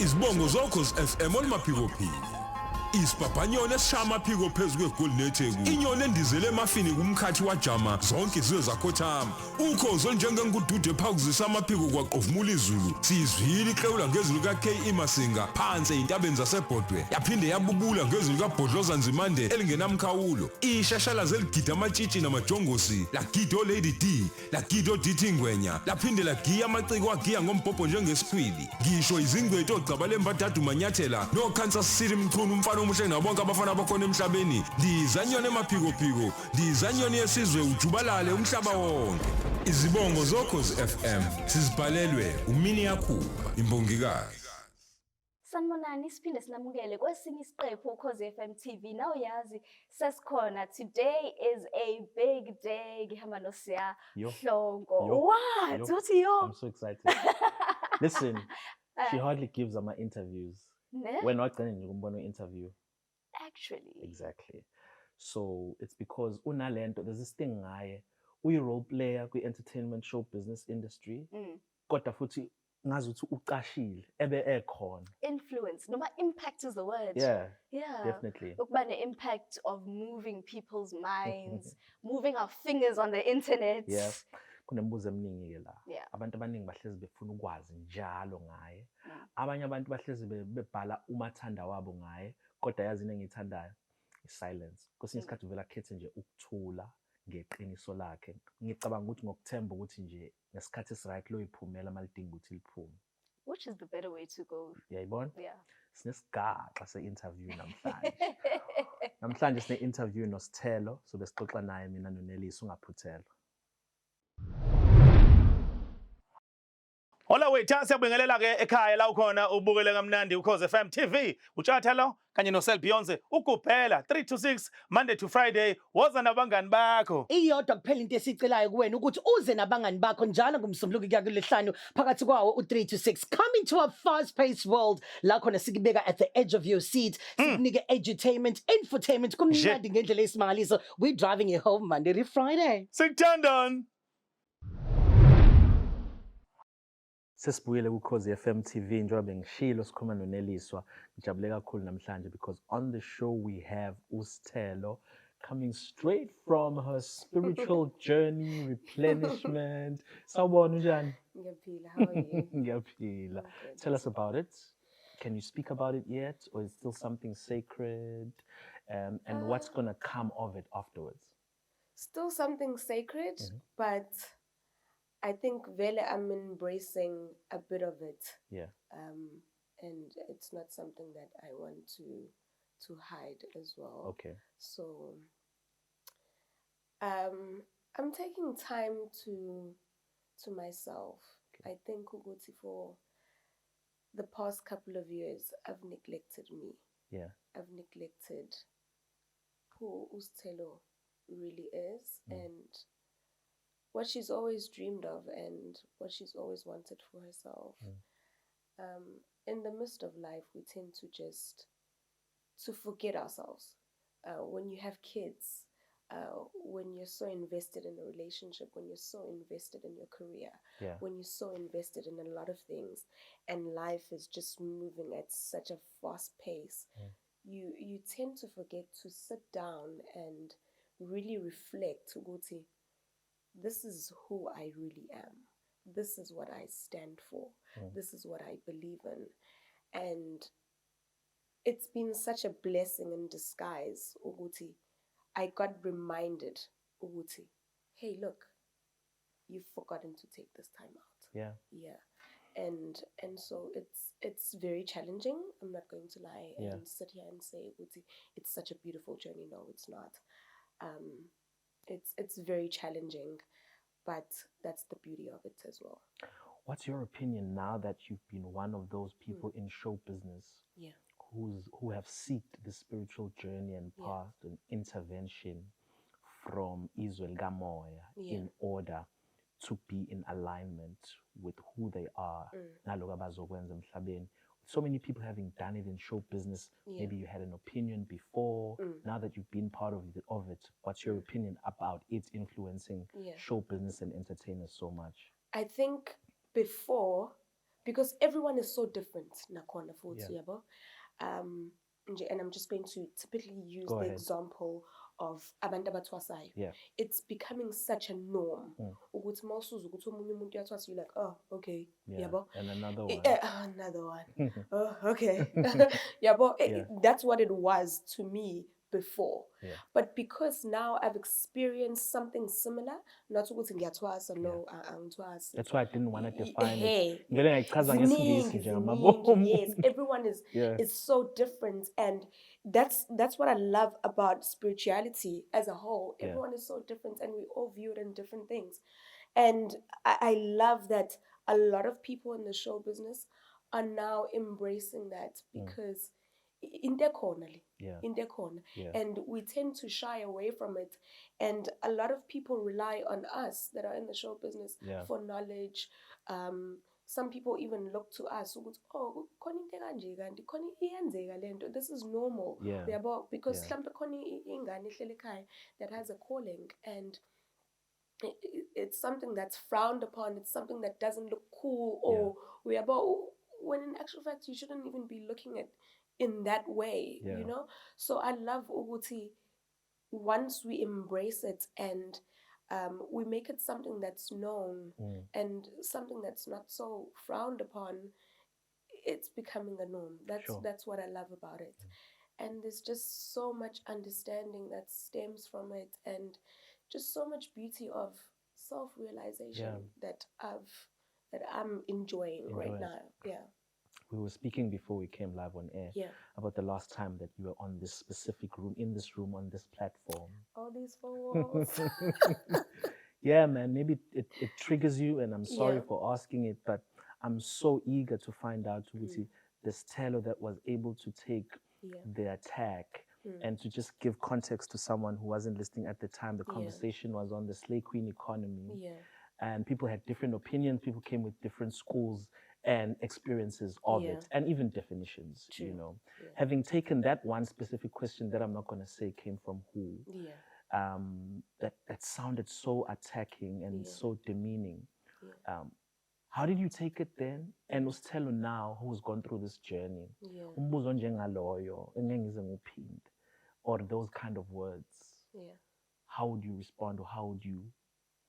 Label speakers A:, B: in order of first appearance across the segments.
A: Izibongo zokhozi FM olumaphikophiko. Isibhabhanyone esishama phiko phezulu kwegolden etheku. Inyoni endizele emafini kumkhathi wajama zonke izizwe zakhothama. Ukhozi onjengengudude phakuzisa amaphiko kwaqovumula izulu. Sizwile ihlewula ngezulu kaKE Masinga phansi intabeni zasebhodwe. Yaphinde yabubula ngezulu kaBhodloza Nzimande elingenamkhawulo. Ishashalazi zeligida amatshitshi namajongosi. Lagida oLady D, lagida oDithi Ngwenya. Laphinde lagiya amaciko agiya ngombhobho njengesikhwili. Ngisho izingcwethu ogcabale mbathathu manyathela. No Kansas City mchunu umfana omuhle nabonke abafana bakhona emhlabeni. Ndizanyone emaphikophiko. Ndizanyone yesizwe ujubalale umhlaba wonke. Izibongo zokhozi FM sizibhalelwe umini yakhuba imbongikazi.
B: Sanibonani siphinde sinamukele kwesinye isiqephu Ukhozi FM TV. Now yazi sesikhona. Today is a big day. Ngihamba no Siya Mhlongo. What? Ukuthi yo?
C: I'm so excited. Listen, she hardly gives my interviews. When not going to interview.
B: Actually.
C: Exactly. So it's because unalento, there's this thing we role player kwi entertainment show business industry. Kodwa futhi ngazuthi uqashile ebe ekhona.
B: Influence, noma impact is the word.
C: Yeah.
B: Yeah.
C: Definitely.
B: Ukuba the impact of moving people's minds, moving our fingers on the internet.
C: Yeah. Kunembuzo eminingi ke la.
B: Yeah.
C: Abantu abaningi bahlezi befuna ukwazi njalo ngaye. Abanye abantu bahlezi bebhala umathanda wabo ngaye, kodwa yazi into engiyithandayo silence. Kwesinye isikhathi uvela khethe nje ukuthula ngeqiniso lakhe. Ngicabanga ukuthi ngokuthemba ukuthi nje ngesikhathi esiright lo iphumela malidinga ukuthi liphume.
B: Which is the better way to go?
C: Yayibona?
B: Yeah.
C: Sinesigaxa se-interview namhlanje. Namhlanje sine-interview noSithelo, so besixoxa naye mina noNeliswa ungaphuthelwa.
D: Hola wethu siyabingelela ke ekhaya la ukhona ubukele kamnandi Ukhozi FM TV utshathelo kanye no Beyonce ukuphela 3 to 6 Monday to Friday woza nabangani bakho
E: iyodwa kuphela into esicelayo kuwena ukuthi uze nabangani bakho njalo ngomsombuluko kuya kuLesihlanu phakathi kwawo u3 to 6 coming to a fast paced world la khona sikubeka at the edge of your seat sikunike edutainment infotainment kumnandi ngendlela esimangaliso we driving you home Monday to Friday
D: sikuthandani.
C: Sesibuyele Ukhozi FM TV njengoba ngishilo sikhuluma noNeliswa ngijabule kakhulu namhlanje because on the show we have uSithelo coming straight from her spiritual journey replenishment. Sawubona njani?
F: Ngiyaphila, how are you?
C: Ngiyaphila. Tell us about it. Can you speak about it yet or is it still something sacred and what's going to come of it afterwards?
F: Still something sacred, but I think vele I'm embracing a bit of it.
C: Yeah.
F: And it's not something that I want to hide as well.
C: Okay.
F: So I'm taking time to myself. Okay. I think ukuthi for the past couple of years I've neglected me.
C: Yeah.
F: I've neglected who uSithelo really is and what she's always dreamed of and what she's always wanted for herself. In the midst of life, we tend to forget ourselves. When you have kids, when you're so invested in a relationship, when you're so invested in your career, when you're so invested in a lot of things, and life is just moving at such a fast pace, you tend to forget to sit down and really reflect, ukuthi, this is who I really am. This is what I stand for. This is what I believe in. And it's been such a blessing in disguise, Uguti. I got reminded, Uguti, hey, look, you've forgotten to take this time out.
C: Yeah.
F: Yeah. And so it's very challenging. I'm not going to lie and sit here and say, Uguti, it's such a beautiful journey. No, it's not. It's very challenging, but that's the beauty of it as well.
C: What's your opinion now that you've been one of those people in show business who have sought the spiritual journey and path and intervention from Israel Gamoya in order to be in alignment with who they are? So many people having done it in show business. Maybe you had an opinion before. Now that you've been part of it, what's your opinion about it influencing show business and entertainers so much?
F: I think before because everyone is so different nakhona futhi
C: Yeah.
F: yabo. And I'm just going to typically use
C: Go
F: the
C: ahead.
F: example of abantu abathwasayo.
C: Yeah.
F: It's becoming such a norm.
C: Mm.
F: Ukuthi mawusuza ukuthi omunye umuntu uyathwasa, you're like, oh, okay,
C: Yeah.
F: yabo.
C: And another one.
F: Another one. Oh, okay. Yabo,
C: Yeah.
F: that's what it was to me before.
C: Yeah.
F: But because now I've experienced something similar, not ukuthi ngiyathwasa, no, angithwasi.
C: That's why I didn't want to define it.
F: Hey,
C: Ngeke ngayichaza ngesiNgisi nje ngamabomu.
F: yes, everyone is so different, and that's what I love about spirituality as a whole.
C: Yeah.
F: Everyone is so different, and we all view it in different things. And I love that a lot of people in the show business are now embracing that because in their corner,
C: Yeah.
F: and we tend to shy away from it. And a lot of people rely on us that are in the show business
C: Yeah.
F: for knowledge. Some people even look to us, oh, khona into kanje kanti, khona iyenzeka lento. This is normal.
C: Yeah.
F: Because
C: Yeah.
F: mhlawumbe khona ingane ehleli ekhaya that has a calling, and it's something that's frowned upon. It's something that doesn't look cool, or when in actual fact you shouldn't even be looking at in that way,
C: Yeah.
F: you know. So I love ukuthi once we embrace it and we make it something that's known and something that's not so frowned upon, it's becoming a norm. That's what I love about it. And there's just so much understanding that stems from it, and just so much beauty of self-realization that I'm enjoying right now. Yeah.
C: We were speaking before we came live on air about the last time that you were on this specific room, in this room, on this platform.
F: All these four walls.
C: Yeah, man, maybe it triggers you, and I'm sorry for asking it, but I'm so eager to find out ukuthi this Sithelo that was able to take the attack and to just give context to someone who wasn't listening at the time. The conversation was on the slay queen economy, and people had different opinions. People came with different schools and experiences of it, and even definitions.
F: True.
C: You know, having taken that one specific question that I'm not going to say came from who, that sounded so attacking and so demeaning. How did you take it then? And uSithelo now, who's gone through this journey, umbuzo njengaloyo, engeke ngize ngiwuphinde, or those kind of words, how would you respond, or how would you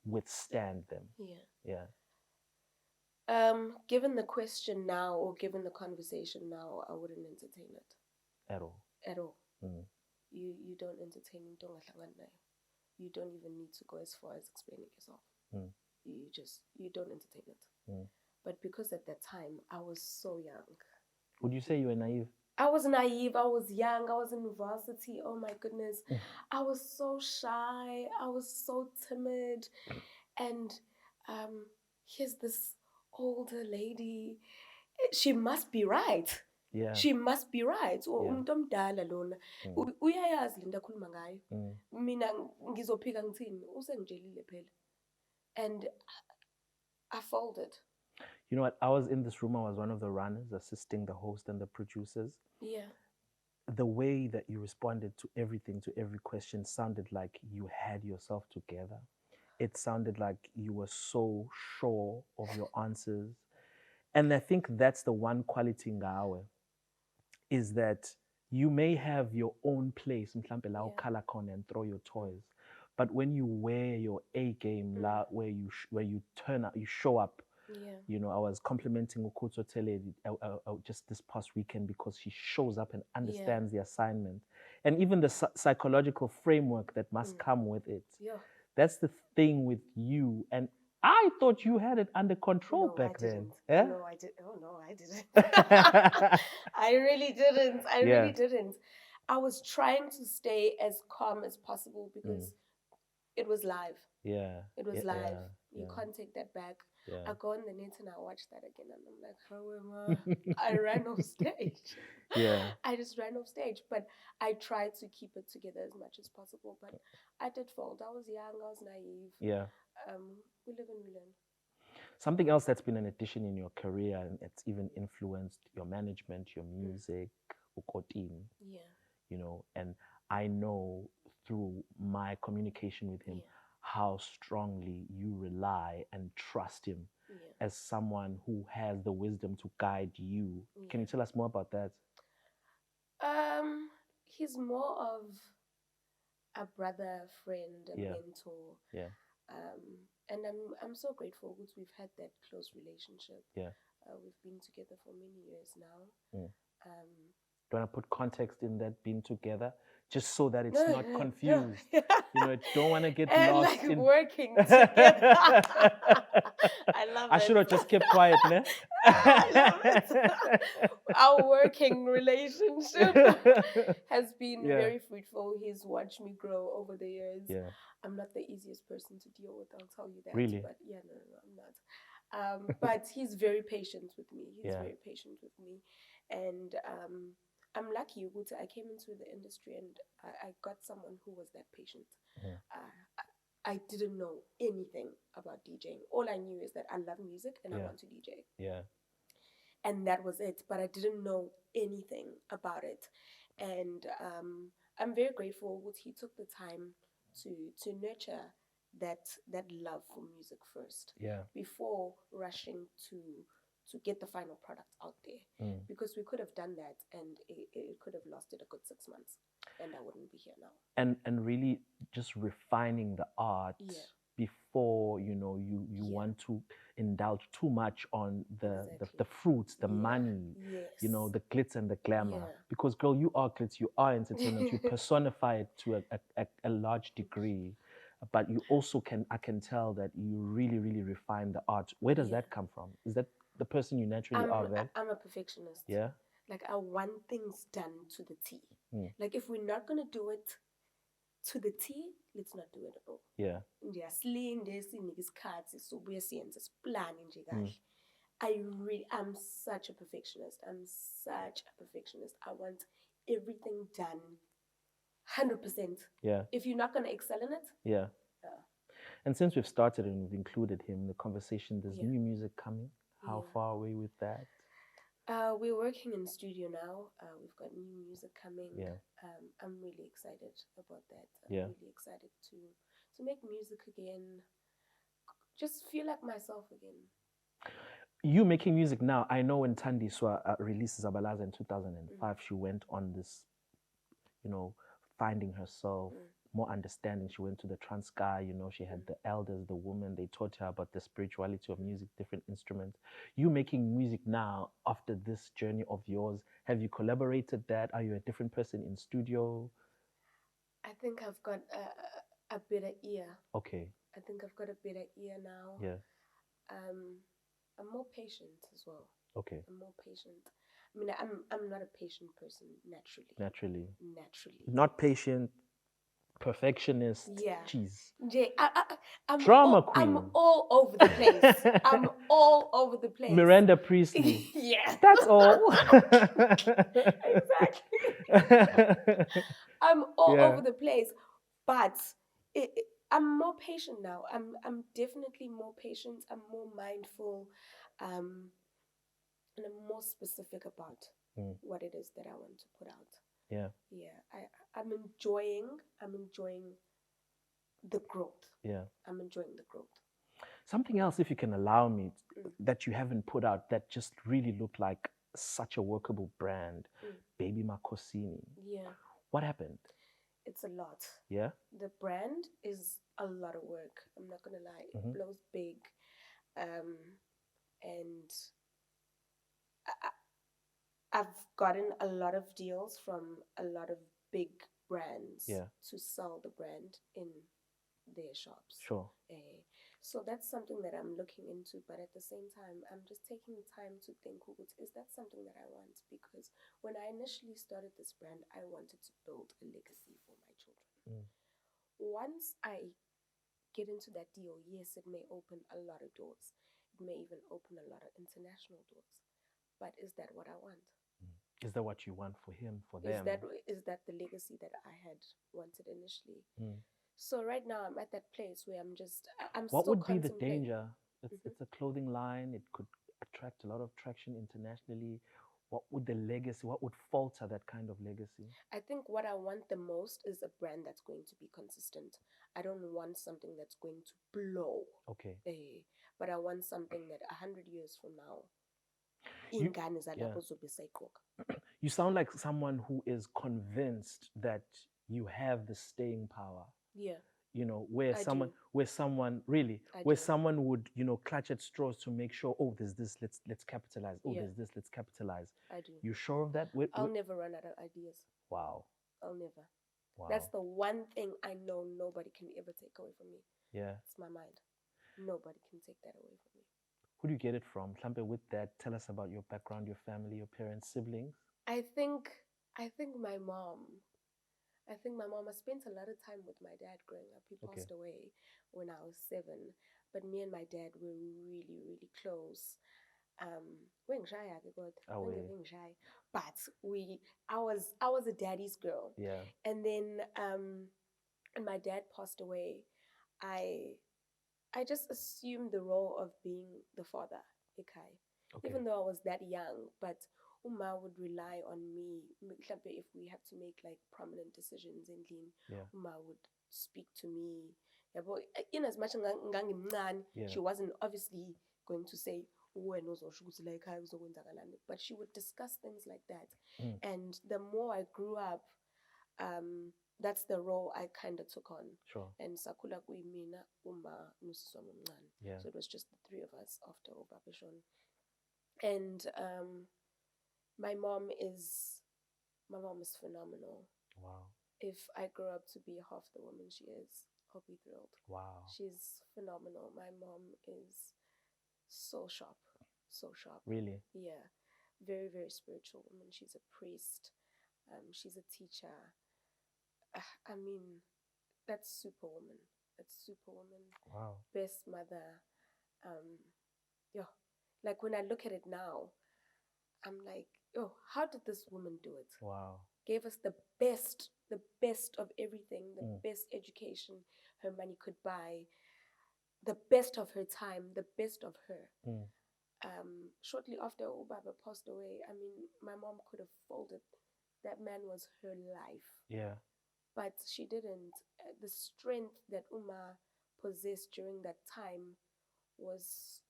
C: withstand them?
F: Given the question now, or given the conversation now, I wouldn't entertain it
C: At all.
F: at all. You don't entertain it. You don't even need to go as far as explaining yourself. You don't entertain it. But because at that time I was so young.
C: Would you say you were naive?
F: I was naive. I was young. I was in varsity. Oh my goodness. I was so shy. I was so timid. And here's this older lady. She must be right.
C: Yeah.
F: She must be right. Umuntu omdala lona. Uyayazi lento akhuluma ngayo. Mina ngizophika ngithini? Usengitshelile phela. And I folded.
C: You know what? I was in this room. I was one of the runners, assisting the host and the producers.
F: Yeah.
C: The way that you responded to everything, to every question, sounded like you had yourself together. It sounded like you were so sure of your answers. And I think that's the one quality ngawe, is that you may have your own place, mhlambe la ukhala khona and throw your toys. But when you wear your A game, where you turn up, you show up. You know, I was complimenting Ukhozi FM just this past weekend because she shows up and understands the assignment, and even the psychological framework that must come with it. That's the thing with you, and I thought you had it under control back then. Yeah?
F: No, I did. Oh no, I didn't. I really didn't. I really didn't. I was trying to stay as calm as possible because it was live. It was live. You can't take that back. I go on the net and I watch that again, and I'm like, how am I ran off stage. I just ran off stage, but I tried to keep it together as much as possible. But I did fold. I was young. I was naive. We live and we learn.
C: Something else that's been an addition in your career, and it's even influenced your management, your music, ukotini. You know, and I know through my communication with him how strongly you rely and trust him as someone who has the wisdom to guide you. Can you tell us more about that?
F: He's more of a brother, friend, a mentor.
C: Yeah.
F: And I'm so grateful because we've had that close relationship.
C: Yeah.
F: We've been together for many years now.
C: Do you want to put context in that being together, just so that it's not confused? You know, don't want to get lost
F: like
C: in
F: working together. I love it.
C: I should have just kept quiet, ne?
F: I love it. Our working relationship has been very fruitful. He's watched me grow over the years.
C: Yeah.
F: I'm not the easiest person to deal with, I'll tell you that.
C: Really?
F: But yeah, no, I'm not. But he's very patient with me. He's very patient with me. And I'm lucky, Ukuthi. I came into the industry and I got someone who was that patient. I didn't know anything about DJing. All I knew is that I love music and I want to DJ.
C: Yeah.
F: And that was it. But I didn't know anything about it. And I'm very grateful that he took the time to nurture that love for music first.
C: Yeah.
F: Before rushing to get the final product out there. Because we could have done that and it could have lasted a good 6 months and I wouldn't be here now.
C: And really just refining the art before, you know, you want to indulge too much on the fruits, the money, you know, the glitz and the glamour. Because girl, you are glitz, you are entertainment, you personify it to a large degree. But you also I can tell that you really, really refine the art. Where does that come from? Is that the person you naturally are then?
F: I'm a perfectionist.
C: Yeah.
F: Like I want things done to the T. Like if we're not gonna do it to the T, let's not do it at all.
C: Yeah.
F: I'm such a perfectionist. I want everything done 100%.
C: Yeah.
F: If you're not gonna excel in it.
C: Yeah. And since we've started and we've included him in the conversation, there's new music coming. How far away with that?
F: We're working in the studio now. We've got new music coming.
C: Yeah.
F: I'm really excited about that. I'm really excited to make music again. Just feel like myself again.
C: You making music now, I know when Thandiswa released Zabalaza in 2005, she went on this, you know, finding herself, more understanding. She went to the Transkei, you know, she had the elders, the women, they taught her about the spirituality of music, different instruments. You making music now after this journey of yours, have you collaborated that? Are you a different person in studio?
F: I think I've got a better ear.
C: Okay.
F: I think I've got a better ear now.
C: Yeah.
F: I'm more patient as well.
C: Okay.
F: I'm more patient. I mean, I'm not a patient person naturally. Naturally.
C: Not patient, perfectionist.
F: Yeah.
C: Jeez.
F: I'm
C: Drama queen.
F: I'm all over the place. I'm all over the place.
C: Miranda Priestley.
F: Yeah.
C: That's all.
F: Exactly. I'm all over the place, but I'm more patient now. I'm definitely more patient. I'm more mindful, and I'm more specific about what it is that I want to put out.
C: Yeah.
F: Yeah. I'm enjoying the growth.
C: Yeah.
F: I'm enjoying the growth.
C: Something else, if you can allow me, that you haven't put out that just really looked like such a workable brand, Baby Makosini.
F: Yeah.
C: What happened?
F: It's a lot.
C: Yeah.
F: The brand is a lot of work. I'm not gonna lie. It blows big, and I've gotten a lot of deals from a lot of big brands to sell the brand in their shops.
C: Sure.
F: So that's something that I'm looking into, but at the same time, I'm just taking time to think, is that something that I want? Because when I initially started this brand, I wanted to build a legacy for my children. Once I get into that deal, yes, it may open a lot of doors. It may even open a lot of international doors. But is that what I want?
C: Is that what you want for him, for them?
F: Is that the legacy that I had wanted initially? So right now I'm at that place where I'm
C: what
F: still
C: would be the
F: contemplating.
C: danger? It's a clothing line. It could attract a lot of traction internationally. what would the legacy, what would falter that kind of legacy?
F: I think what I want the most is a brand that's going to be consistent. I don't want something that's going to blow.
C: Okay.
F: But I want something that 100 years from now,
C: You-
F: ingane zalapho
C: yeah.
F: zobe sayigqoka.
C: You sound like someone who is convinced that you have the staying power.
F: Yeah.
C: You know, where
F: I
C: someone,
F: do.
C: where someone really,
F: I
C: where
F: do.
C: someone would, you know, clutch at straws to make sure, oh, there's this, let's capitalize. Oh,
F: Yeah.
C: there's this, let's capitalize.
F: I do.
C: You sure of that?
F: I'll never run out of ideas.
C: Wow.
F: I'll never.
C: Wow.
F: That's the one thing I know nobody can ever take away from me.
C: Yeah.
F: It's my mind. Nobody can take that away from me.
C: Who do you get it from? Mhlambe, with that, tell us about your background, your family, your parents, siblings.
F: I think my mom. I spent a lot of time with my dad growing up. He
C: Okay.
F: passed away when I was 7. But me and my dad were really, really close. But I was a daddy's girl.
C: Yeah.
F: And then when my dad passed away, I just assumed the role of being the father, Ikai.
C: Okay.
F: Even though I was that young, but Uma would rely on me. If we have to make like prominent decisions in Lin,
C: Yeah.
F: Uma would speak to me. In as much as
C: Yeah.
F: she wasn't obviously going to say, but she would discuss things like that.
C: Mm.
F: And the more I grew up, that's the role I kind of took on.
C: Sure.
F: And Sakula Mina, Uma, Nusiswa Mngani.
C: Yeah.
F: So it was just the 3 of us after Obabishon. And my mom is phenomenal.
C: Wow.
F: If I grow up to be half the woman she is, I'll be thrilled.
C: Wow.
F: She's phenomenal. My mom is so sharp. So sharp.
C: Really?
F: Yeah. Very, very spiritual woman. She's a priest. She's a teacher. I mean, that's superwoman. That's superwoman.
C: Wow.
F: Best mother. Yeah. Like when I look at it now, I'm like, oh, how did this woman do it?
C: Wow.
F: Gave us the best of everything, the
C: Mm.
F: best education her money could buy, the best of her time, the best of her.
C: Mm.
F: Shortly after Ubaba passed away, I mean, my mom could have folded. That man was her life.
C: Yeah.
F: But she didn't. The strength that Uma possessed during that time was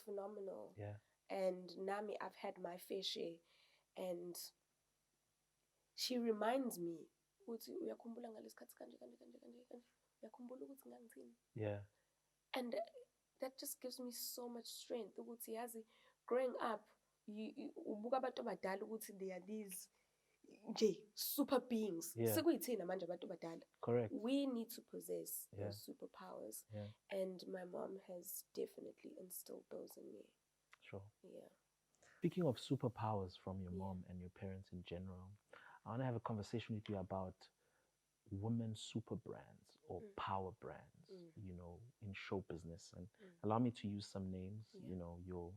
F: phenomenal.
C: Yeah.
F: And Nami, I've had my fair share, and she reminds me, ukuthi uyakhumbula ngalesikhathi kanje kanje kanje kanje kanje, uyakhumbula ukuthi ngangithini?
C: Yeah.
F: And that just gives me so much strength. Ukuthi yazi, growing up, ubuka abantu abadala ukuthi they are these nje super beings.
C: Yeah.
F: Sekuyithina manje abantu abadala.
C: Correct.
F: We need to possess
C: Yeah.
F: those superpowers.
C: Yeah.
F: And my mom has definitely instilled those in me.
C: Sure.
F: Yeah.
C: Speaking of superpowers from your
F: Yeah.
C: mom and your parents in general, I want to have a conversation with you about women super brands or power brands, you know, in show business. And allow me to use some names, you know, your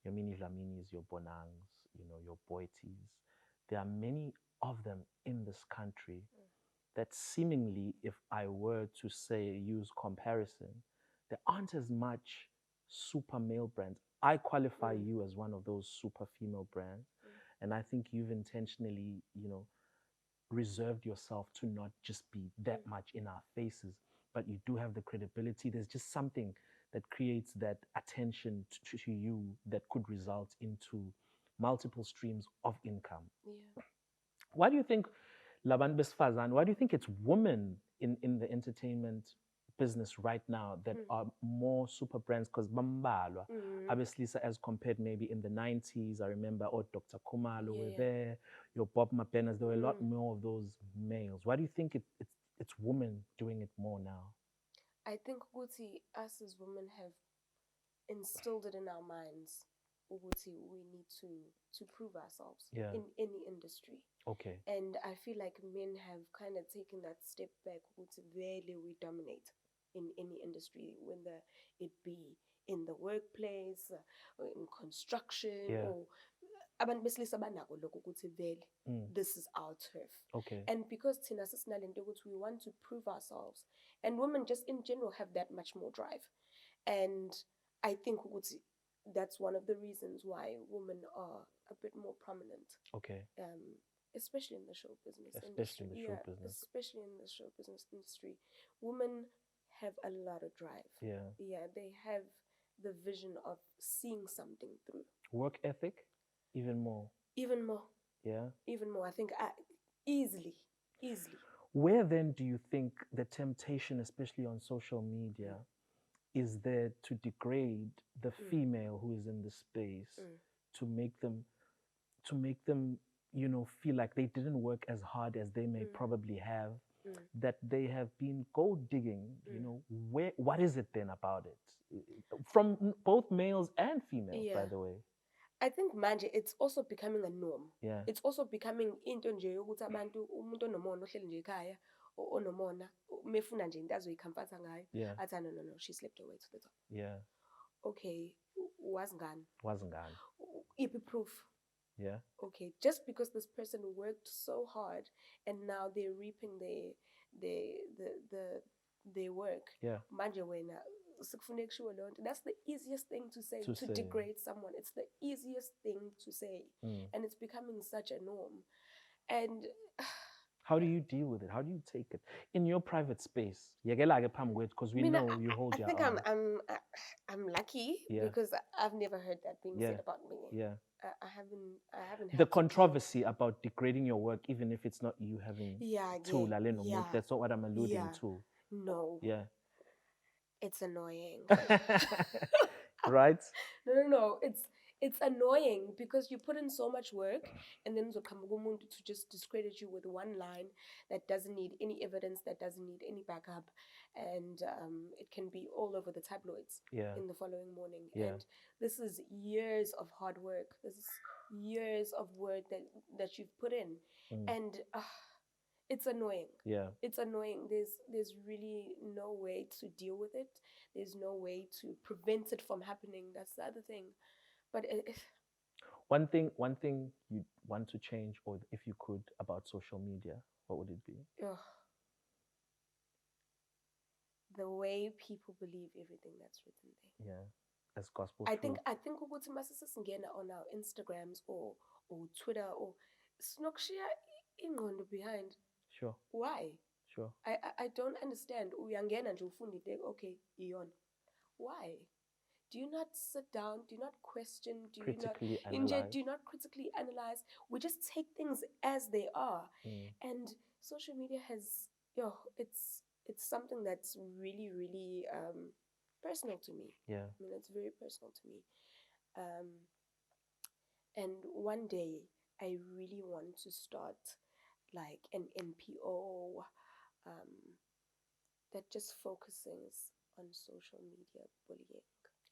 C: Mini Laminis, your Bonangs, you know, your Boities. There are many of them in this country that seemingly, if I were to say, use comparison, there aren't as much super male brands. I qualify you as one of those super female brands. And I think you've intentionally, you know, reserved yourself to not just be that much in our faces, but you do have the credibility. There's just something that creates that attention to you that could result into multiple streams of income.
F: Yeah.
C: Why do you think, Laban Besfazan, why do you think it's women in the entertainment business right now that are more super brands? Because Bambalwa, obviously, so as compared maybe in the 90s, I remember, Dr. Kumalo were there, your Bob Mapenas, there were a lot more of those males. Why do you think it's women doing it more now?
F: I think Uguti, us as women have instilled it in our minds. Uguti, we need to prove ourselves in any industry.
C: Okay.
F: And I feel like men have kind of taken that step back. Uguti, rarely we dominate in any industry, whether it be in the workplace, or in construction, or abantu besilisa banako lokho ukuthi vele this is our turf.
C: Okay.
F: And because thina sesinalento ukuthi we want to prove ourselves, and women just in general have that much more drive. And I think ukuthi that's one of the reasons why women are a bit more prominent.
C: Okay.
F: Especially in the show business
C: Especially
F: industry.
C: in the show business.
F: Especially in the show business industry. Women have a lot of drive.
C: Yeah.
F: Yeah, they have the vision of seeing something through.
C: Work ethic, even more.
F: Even more.
C: Yeah.
F: Even more. I think easily.
C: Where then do you think the temptation, especially on social media, is there to degrade the female who is in the space, to make them, feel like they didn't work as hard as they may probably have, that they have been gold digging, what is it then about it? From both males and females, by the way.
F: I think manje it's also becoming a norm.
C: Yeah.
F: It's also becoming into nje ukuthi abantu umuntu onomona ohleli nje ekhaya onomona mefuna nje into azoyicomforta ngayo.
C: Yeah.
F: Athi no, she slipped away to the top.
C: Yeah.
F: Okay, was ngani? Iphi proof?
C: Yeah.
F: Okay, just because this person worked so hard and now they're reaping their work.
C: Yeah.
F: Manje wena sikufuneka kushiwo lonto. That's the easiest thing to say to degrade someone. It's the easiest thing to say, and it's becoming such a norm. And
C: how do you deal with it? How do you take it in your private space? Because we know you hold your own.
F: I think I'm lucky because I've never heard that being said about me.
C: Yeah.
F: I haven't had
C: the controversy about degrading your work, even if it's not you having that's not what I'm alluding to.
F: No.
C: Yeah.
F: It's annoying.
C: Right?
F: No. It's annoying because you put in so much work and then umuntu to just discredit you with one line that doesn't need any evidence, that doesn't need any backup, and it can be all over the tabloids in the following morning.
C: Yeah.
F: And this is years of hard work. This is years of work that you've put in, and it's annoying.
C: Yeah,
F: it's annoying. There's really no way to deal with it. There's no way to prevent it from happening. That's the other thing. But
C: one thing you want to change, or if you could, about social media, what would it be?
F: The way people believe everything that's written there.
C: Yeah, as gospel.
F: I think ukuthi masisingena on our Instagrams or Twitter or snokushiya ingqondo behind.
C: Sure.
F: Why?
C: Sure.
F: I don't understand. Uyangena nje ufunda okay, iyon. Why? Do you not sit down? Do you not question? Do you not critically analyze? We just take things as they are. And social media has, it's something that's really, really personal to me.
C: Yeah.
F: I mean, it's very personal to me. And one day, I really want to start like an NPO that just focuses on social media bullying.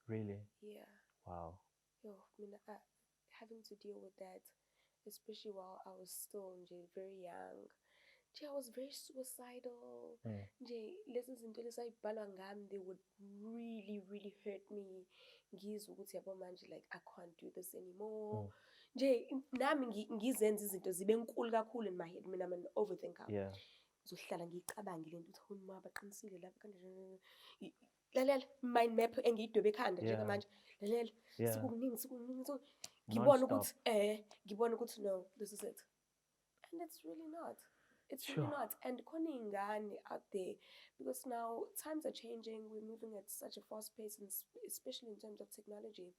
C: Really?
F: Yeah.
C: Wow.
F: Having to deal with that, especially while I was still very young. I was very suicidal. They would really, really hurt me. Like, I can't do this anymore. In my head. I'm an overthinker.
C: Yeah.
F: Mind map engiyidwebe ekhanda njengamanje lalela sikuningi so ngibona ukuthi no, this is it, and it's really not. Really not. And khona iy'ngane out there, because now times are changing, we're moving at such a fast pace, and especially in terms of technology.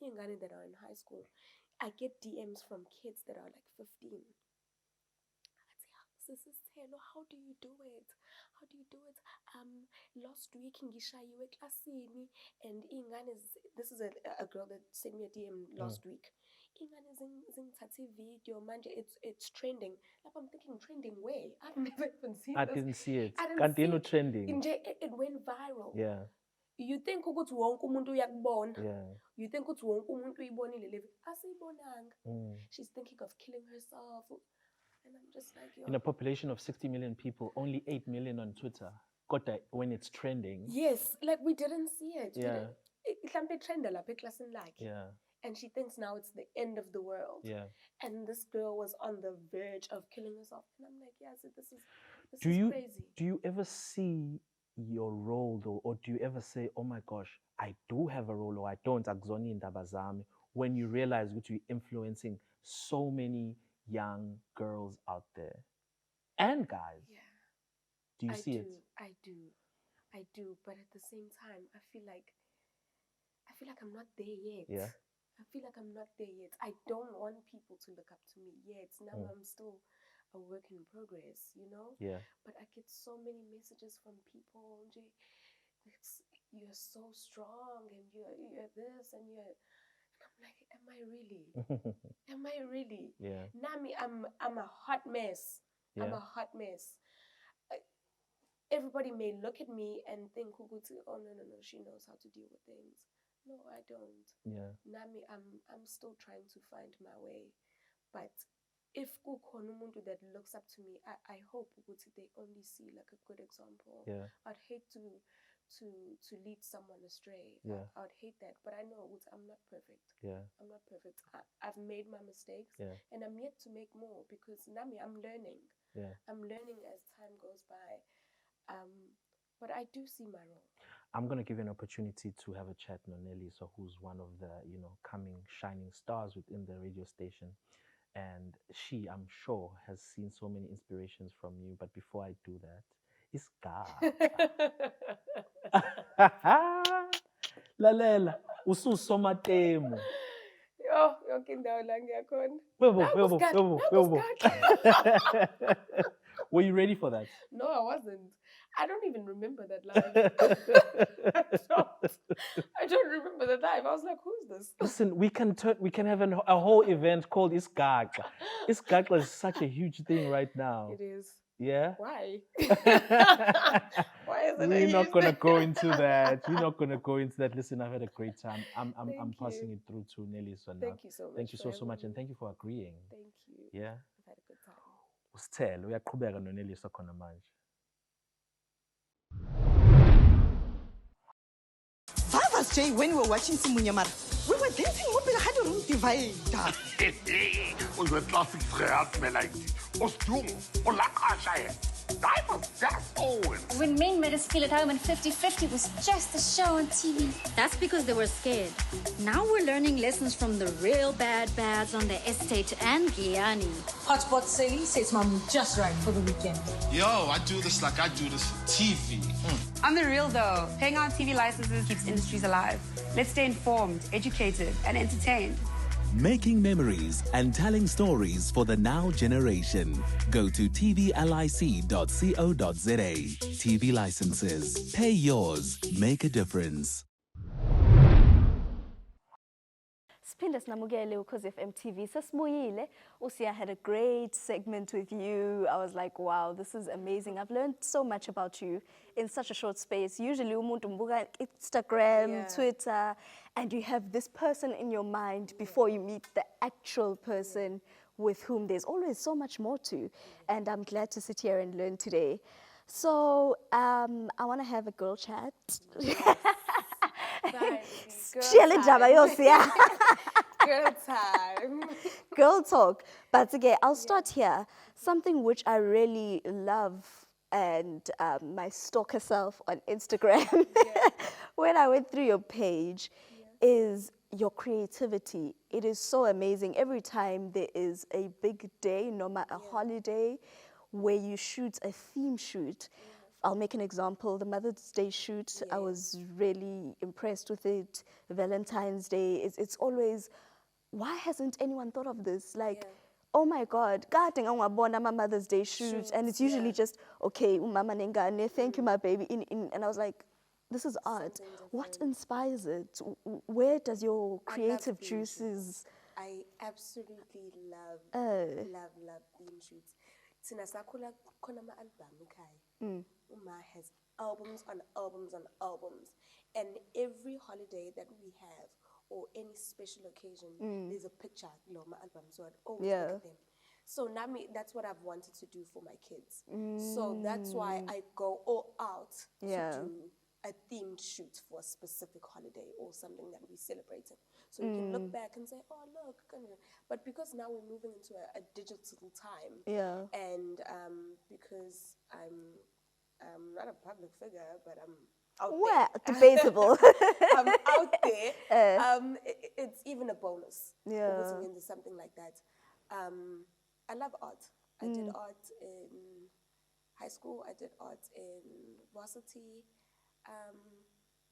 F: Iy'ngane that are in high school, I get DMs from kids that are like 15. Sithelo, how do you do it? Last week ngishayiwe eklasini, and this is a girl that sent me a DM last week. Ingane zingithathe video manje, it's trending. Like, I'm thinking, trending where? I've never even seen
C: I
F: this.
C: didn't see it.
F: I didn't
C: Continue
F: see
C: trending.
F: It went viral.
C: Yeah.
F: You think ukuthi wonke umuntu uyakubona?
C: Yeah.
F: You think ukuthi wonke umuntu uyibonile le? Asiyibonanga. She's thinking of killing herself. And I'm just like,
C: in a population of 60 million people, only 8 million on Twitter. When it's trending.
F: Yes, like we didn't see it.
C: Yeah.
F: Yeah. And she thinks now it's the end of the world.
C: Yeah.
F: And this girl was on the verge of killing herself. And I'm like, yeah, so this is crazy.
C: Do you ever see your role though, or do you ever say, oh my gosh, I do have a role or I don't, akuzona iy'ndaba zami, when you realize that you're influencing so many young girls out there and guys?
F: Yeah.
C: Do you see it?
F: I do. But at the same time, I feel like I'm not there yet.
C: Yeah.
F: I feel like I'm not there yet. I don't want people to look up to me yet. Now I'm still a work in progress, you know?
C: Yeah.
F: But I get so many messages from people. You're so strong and you're this and you're... And I'm like, am I really? Am I really?
C: Yeah.
F: Nami, I'm a hot mess.
C: Yeah.
F: I'm a hot mess. Everybody may look at me and think, oh no, she knows how to deal with things. No, I don't.
C: Yeah.
F: Nami, I'm still trying to find my way. But if kukhona umuntu that looks up to me, I hope they only see like a good example.
C: Yeah.
F: I'd hate to lead someone astray.
C: Yeah.
F: I'd hate that. But I know I'm not perfect.
C: Yeah.
F: I'm not perfect. I've made my mistakes.
C: Yeah.
F: And I'm yet to make more because Nami, I'm learning.
C: Yeah.
F: I'm learning as time goes by. But I do see my role.
C: I'm going to give you an opportunity to have a chat with Neliswa, who's one of the, coming shining stars within the radio station. And she, I'm sure, has seen so many inspirations from you. But before I do that, it's God. Lalela, ususomatemu.
F: Yo, indawo la ngiyakhona.
C: Bebo. Were you ready for that?
F: No, I wasn't. I don't even remember that live. I don't remember that live. I was like, who's this?
C: Listen, we can have a whole event called Isgagla. Isgagla is such a huge thing right now.
F: It is.
C: Yeah?
F: Why? Why is it?
C: We're not gonna go into that. We're not gonna go into that. Listen, I've had a great time. I'm passing it through to Neliswa now.
F: Thank you so much.
C: Thank you so much, and thank you for agreeing.
F: Thank you.
C: Yeah.
F: I've had a good time.
C: Usithele uyaqhubeka noNeliswa khona manje.
G: Father's Day, when we were watching Simunyamara, we were dancing up in the room divider.
H: Onze classic gehaald me like dit. Ons jong, ons lakasha. That was just old.
I: When men made us feel at home and 50-50 was just a show on TV. That's because they were scared. Now we're learning lessons from the real bads on the estate and Guyani.
J: Hotspot Sally says mom just right for the weekend.
K: Yo, I do this like I do this for TV.
L: I'm the real though. Paying out TV licenses keeps industries alive. Let's stay informed, educated, and entertained.
M: Making memories and telling stories for the now generation. Go to tvlic.co.za. TV licenses. Pay yours. Make a difference.
B: Siphinde sinamukele Ukhozi FM TV. Sesibuyile. Usiya had a great segment with you. I was like, wow, this is amazing. I've learned so much about you in such a short space. Usually umuntu mbuka Instagram, Twitter, and you have this person in your mind before you meet the actual person with whom there's always so much more to. And I'm glad to sit here and learn today. So I want to have a girl chat.
F: Girl time.
B: Girl talk. But again, I'll start here. Something which I really love and my stalker self on Instagram, when I went through your page, is your creativity. It is so amazing. Every time there is a big day, noma, a holiday, where you shoot a theme shoot. I'll make an example, the Mother's Day shoot, I was really impressed with it. Valentine's Day, it's always, why hasn't anyone thought of this? Like, oh my God, my Mother's Day shoot, and it's usually just, okay, mama nengane, thank you, my baby, and I was like, this is art. What inspires it? Where does your creative juices?
F: I absolutely love theme shoots. Sinasakula konama album ekhaya. Uma has albums on albums on albums, and every holiday that we have or any special occasion, there's a picture of my album, so I'd always look at them. So Nami, that's what I've wanted to do for my kids. So that's why I go all out to do a themed shoot for a specific holiday or something that we're celebrating. So you can look back and say, oh, look. But because now we're moving into a digital time, and because I'm not a public figure, but I'm out
B: Well,
F: there.
B: debatable.
F: I'm out there. It's even a bonus.
B: Yeah.
F: Going into something like that. I love art. I did art in high school. I did art in varsity.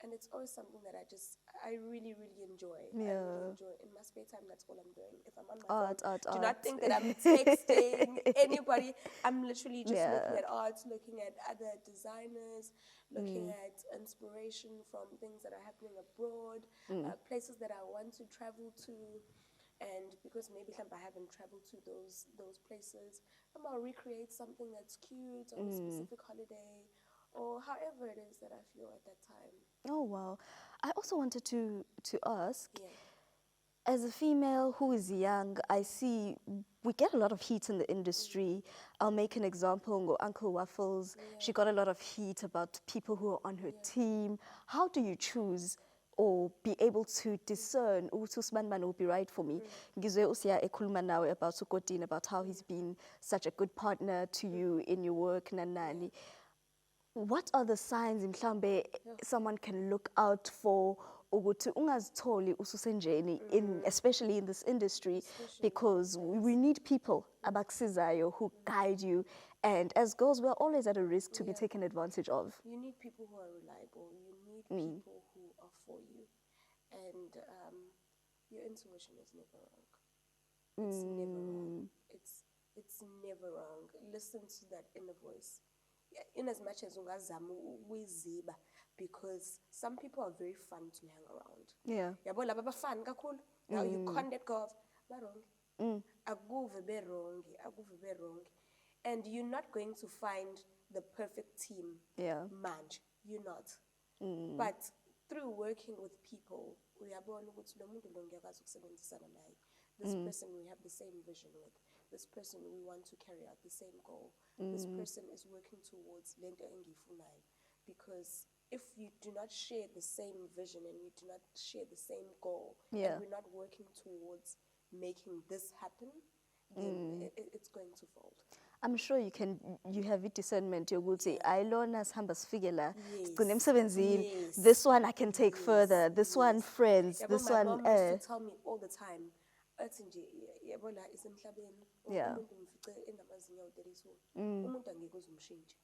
F: And it's always something that I really, really enjoy.
B: Yeah.
F: I really enjoy. In my spare time, that's all I'm doing. If I'm on my
B: Art.
F: phone, do not think that I'm texting anybody. I'm literally just
B: Yeah.
F: looking at art, looking at other designers, looking at inspiration from things that are happening abroad, places that I want to travel to. And because maybe I haven't traveled to those places, I'll recreate something that's cute on a specific holiday, or however it is that I feel at that time.
B: Oh, wow. I also wanted to ask, as a female who is young, I see we get a lot of heat in the industry. I'll make an example, Uncle Waffles. She got a lot of heat about people who are on her team. How do you choose or be able to discern ukuthi uSibani man will be right for me? Ngizwe uSiya ekhuluma nawe about uKodini, about how he's been such a good partner to you in your work, nanani. What are the signs mhlambe someone can look out for ukuthi ungazitholi ususenjeni especially in this industry, because we need people abakusizayo who guide you, and as girls we're always at a risk to be taken advantage of.
F: You need people who are reliable. You need people who are for you, and your intuition is never wrong. It's never wrong. It's never wrong. Listen to that inner voice. In as much as ungazamu ukuyiziba, because some people are very fun to hang around.
B: Yeah.
F: Yabo laba bafun kakhulu. Now you can't let go of barong. Akuve be wrong. And you're not going to find the perfect team.
B: Yeah.
F: Manje. You're not. But through working with people, uyabona ukuthi lo muntu lo ngiyakwazi ukusebenzisana naye. This person we have the same vision with. This person we want to carry out the same goal. This person is working towards lento engiyifunayo. Because if you do not share the same vision and you do not share the same goal, and we're not working towards making this happen, then it's going to fold.
B: I'm sure you have a discernment yokuthi ayilona sihamba sifike la sigcine emsebenzini, this one I can take further, this one friends, this
F: my
B: one
F: mom used to tell me all the time, athi nje yabona isemhlabeni umuntu umfice enamazinyo awudeliswa umuntu angeke uzumshintshe,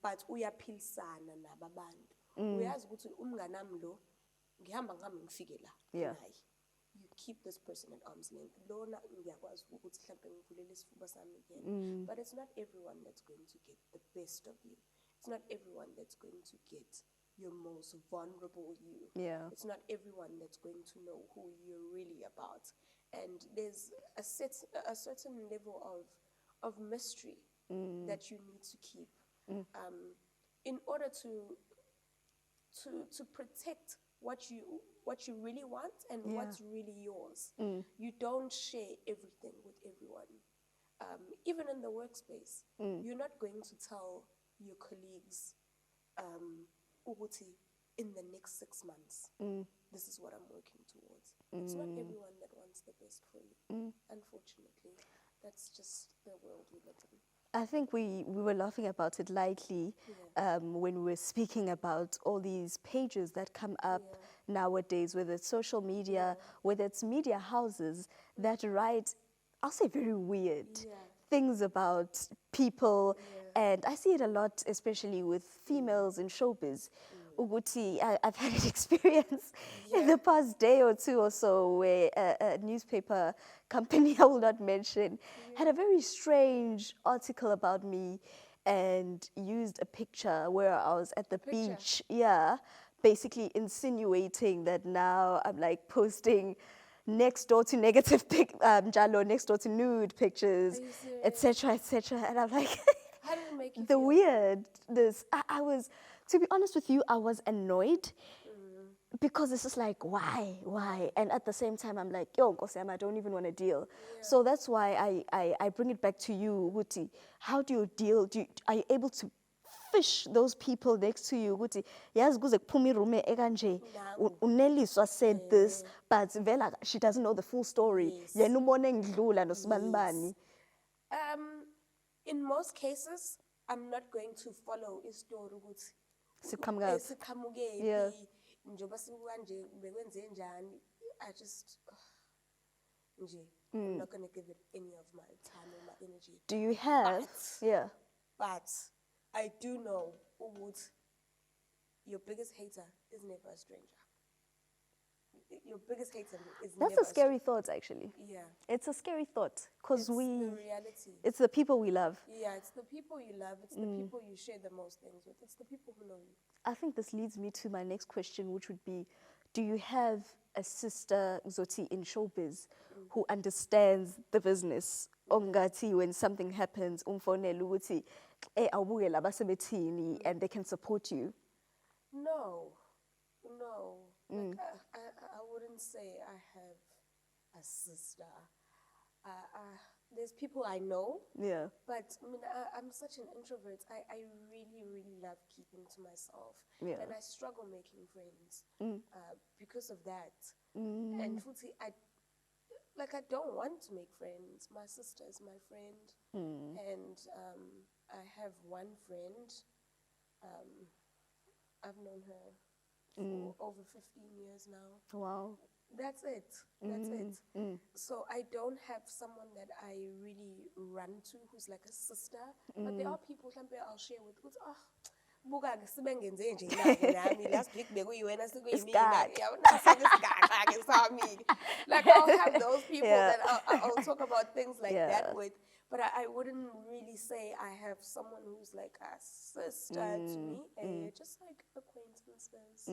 F: but uyaphilisana nababantu. Uyazi ukuthi umnganami lo ngihamba ngifike la naye. You keep this person at arm's length. Lona ngiyakwazi ukuthi mhlambe ngivulele isifuba sami again. But it's not everyone that's going to get the best of you. It's not everyone that's going to get your most vulnerable you.
B: Yeah.
F: It's not everyone that's going to know who you're really about. And there's a certain level of mystery that you need to keep in order to protect what you really want and what's really yours. You don't share everything with everyone. Even in the workspace, you're not going to tell your colleagues, ukuthi, in the next 6 months, this is what I'm working towards. It's not everyone that wants the best for you. Unfortunately, that's just the world we live in.
B: I think we were laughing about it lightly when we were speaking about all these pages that come up nowadays, whether it's social media, whether it's media houses that write, I'll say very weird things about people. And I see it a lot, especially with females in showbiz. Uguti, I've had an experience in the past day or two or so where a newspaper company I will not mention had a very strange article about me and used a picture where I was at the beach. Yeah, basically insinuating that now I'm like posting next door to negative jalo, next door to nude pictures, etc., etc. And I'm like,
F: how did it make you
B: the
F: feel?
B: weirdness. I was, to be honest with you, I was annoyed because it's just like, why? And at the same time, I'm like, yo, Nkosiyami, I don't even want to deal. So that's why I bring it back to you, Wuti. How do you deal? Are you able to fish those people next to you? Wuti, yes, guze kupumi rume ekanje. Neliswa said this, but vela she doesn't know the full story. Yena ubone ngidlula nosibani bani.
F: In most cases, I'm not going to follow a story ukuthi
B: Siqhamuka.
F: siqhamukephi njengoba sikanje bekwenze njani. I just nje I'm not going to give it any of my time or my energy.
B: Do you have?
F: But I do know ukuthi your biggest hater is never a stranger. Your biggest hater is
B: That's
F: never
B: a scary thought, actually.
F: Yeah.
B: It's a scary thought because
F: It's the reality.
B: it's the people we love.
F: Yeah, it's the people you love. It's the people you share the most things with. It's the people who know you.
B: I think this leads me to my next question, which would be, do you have a sister, Zoti, in showbiz who understands the business? Ongati, when something happens, umfonele ukuthi awubuke la basebethini, and they can support you.
F: No. Like, I wouldn't say I have a sister. There's people I know.
B: Yeah.
F: But I mean, I'm such an introvert. I really love keeping to myself.
B: Yeah.
F: And I struggle making friends because of that. And futhi, I don't want to make friends. My sister is my friend. And I have one friend. I've known her for over 15 years now.
B: Wow.
F: That's it. So I don't have someone that I really run to who's like a sister. But there are people I'll share with who's buka sibengenze nje nami last week bekuyiwena sekuyimina like I'll have those people that I'll talk about things like that with. But I wouldn't really say I have someone who's like a sister to me. Just like acquaintances.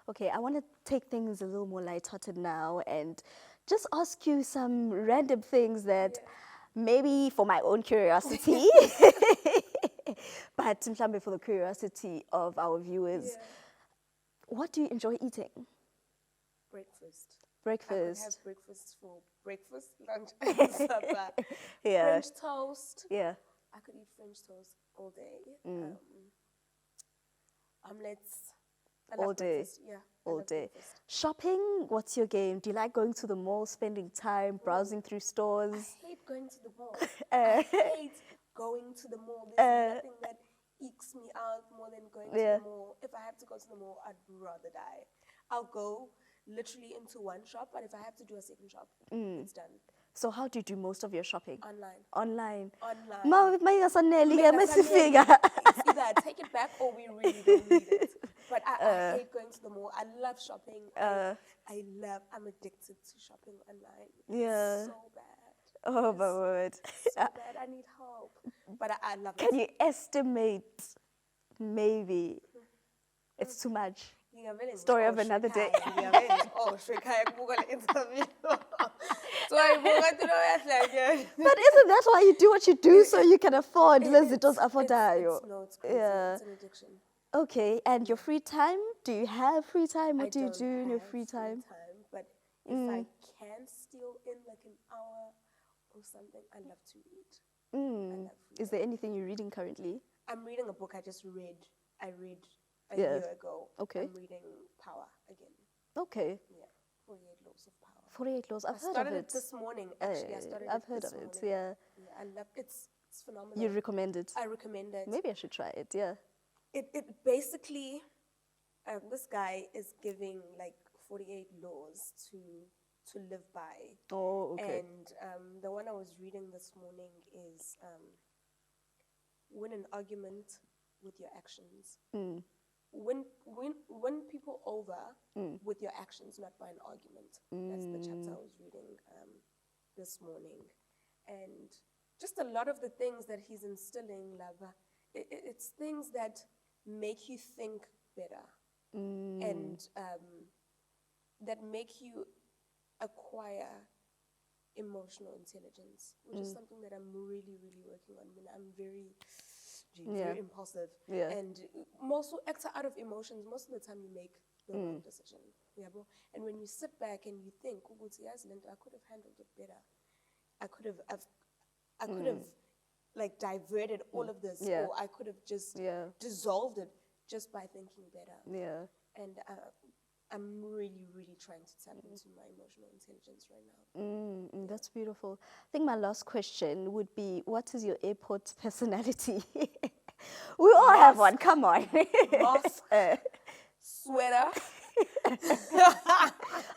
B: Okay, I want to take things a little more lighthearted now and just ask you some random things that maybe for my own curiosity, but mhlambe for the curiosity of our viewers. What do you enjoy eating?
F: Breakfast. I could have breakfast for breakfast, lunch, and supper. French toast.
B: Yeah.
F: I could eat French toast all day. Omelets.
B: All day.
F: Breakfast. Yeah.
B: All day. Shopping, what's your game? Do you like going to the mall, spending time, browsing through stores?
F: I hate going to the mall. I hate going to the mall. There's nothing that ekes me out more than going to the mall. If I have to go to the mall, I'd rather die. I'll go literally into one shop, but if I have to do a second shop, it's done.
B: So how do you do most of your shopping?
F: Online.
B: It's
F: either I take it back or we really don't need it. But I hate going to the mall. I love shopping. I'm addicted to shopping online. It's so bad.
B: Oh my word.
F: So bad. I need help. But I love it.
B: Can you estimate maybe it's too much? Story of another day.
F: But isn't
B: that why you do what you do, so you can afford It's
F: an addiction.
B: Okay, and your free time? Do you have free time? What do you do in your free time?
F: But if I can steal in like an hour or something, I love to read.
B: Is there anything you're reading currently?
F: I'm reading a book I just read. I read a year ago.
B: Okay.
F: I'm reading Power again.
B: Okay.
F: Yeah. 48 Laws of Power.
B: 48 Laws. I've heard of it.
F: I started it this morning. Actually, I started
B: I've
F: it
B: heard
F: this
B: of it.
F: morning.
B: Yeah.
F: I love it. It's phenomenal.
B: You recommend it?
F: I recommend it.
B: Maybe I should try it. Yeah.
F: It basically, this guy is giving like 48 laws to live by.
B: Oh, okay.
F: And the one I was reading this morning is win an argument with your actions. Win people over with your actions, not by an argument. That's the chapter I was reading this morning. And just a lot of the things that he's instilling, Lava, it's things that make you think better and that make you acquire emotional intelligence, which is something that I'm really working on. I mean, I'm very impulsive, and most act out of emotions. Most of the time, you make the wrong decision. Yeah, bro. And when you sit back and you think, I could have handled it better. I could have like diverted all of this, or I could have just dissolved it just by thinking better.
B: Yeah.
F: And I'm really, really trying to tap into my emotional intelligence right now.
B: That's beautiful. I think my last question would be, what is your airport personality? We all have one, come on.
F: Mask, sweater.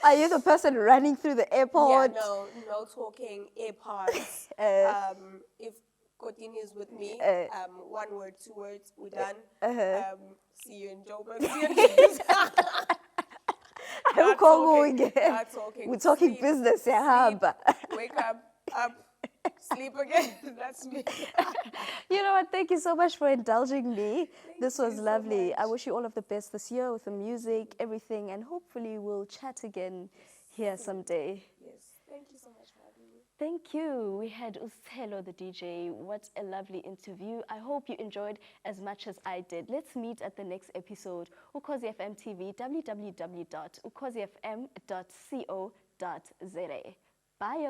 B: Are you the person running through the airport?
F: Yeah, no talking, airpods. If Kotini is with me, 1 word, 2 words, we're done. See you in Joburg. Not talking.
B: We're talking
F: Sleep,
B: business, yeah.
F: wake up, sleep again. That's me.
B: You know what? Thank you so much for indulging me. This was lovely. I wish you all of the best this year with the music, everything, and hopefully we'll chat again here someday.
F: Yes. Thank you so much for having me.
B: Thank you. We had Sithelo, the DJ. What a lovely interview. I hope you enjoyed as much as I did. Let's meet at the next episode. Ukhozi FM TV, www.ukhozifm.co.za. Bye.